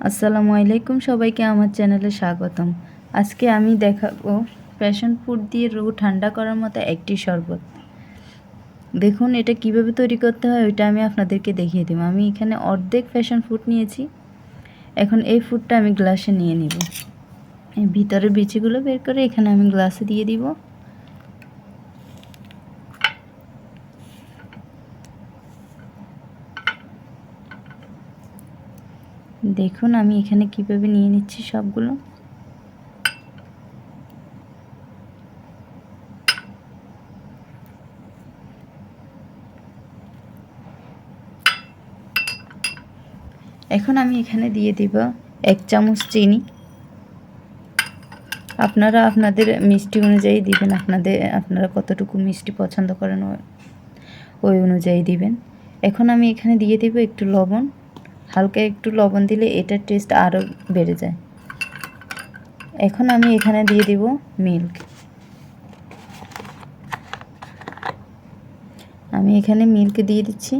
আসসালামু আলাইকুম, সবাইকে আমার চ্যানেলে স্বাগতম। আজকে আমি দেখাবো প্যাশন ফ্রুট দিয়ে রোগ ঠান্ডা করার মতো একটি শরবত। দেখুন এটা কিভাবে তৈরি করতে হয় ওইটা আমি আপনাদেরকে দেখিয়ে দেবো। আমি এখানে অর্ধেক প্যাশন ফ্রুট নিয়েছি। এখন এই ফ্রুটটা আমি গ্লাসে নিয়ে নিব। এই ভিতরের বিচিগুলো বের করে এখানে আমি গ্লাসে দিয়ে দিব। দেখুন আমি এখানে কিভাবে নিয়ে নিচ্ছি সবগুলো। এখন আমি এখানে দিয়ে দিব 1 চামচ চিনি। আপনারা আপনাদের মিষ্টি অনুযায়ী দিবেন, আপনারা কতটুকু মিষ্টি পছন্দ করেন ওই অনুযায়ী দিবেন। এখন আমি এখানে দিয়ে দেব একটু লবণ। হালকা একটু লবণ দিলে এটার টেস্ট আরও বেড়ে যায়। এখন আমি এখানে দিয়ে দেব মিল্ক। আমি এখানে মিল্ক দিয়ে দিচ্ছি।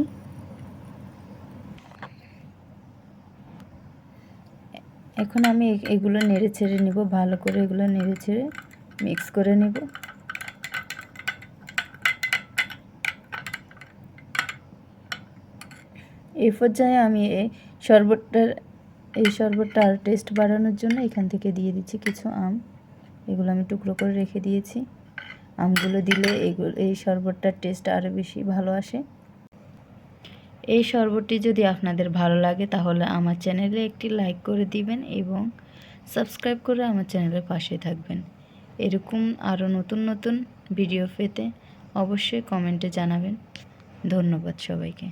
এখন আমি এগুলো নেড়ে ছেড়ে নেব, ভালো করে এগুলো নেড়ে ছেড়ে মিক্স করে নেব। এই পর্যায়ে আমি এই শরবতটা আর টেস্ট বাড়ানোর জন্য এখান থেকে দিয়ে দিচ্ছি কিছু আম। এগুলো আমি টুকরো করে রেখে দিয়েছি। আমগুলো দিলে এই শরবতটার টেস্ট আরও বেশি ভালো আসে। এই শরবতটি যদি আপনাদের ভালো লাগে তাহলে আমার চ্যানেলে একটি লাইক করে দিবেন এবং সাবস্ক্রাইব করে আমার চ্যানেলের পাশে থাকবেন। এরকম আরও নতুন নতুন ভিডিও পেতে অবশ্যই কমেন্টে জানাবেন। ধন্যবাদ সবাইকে।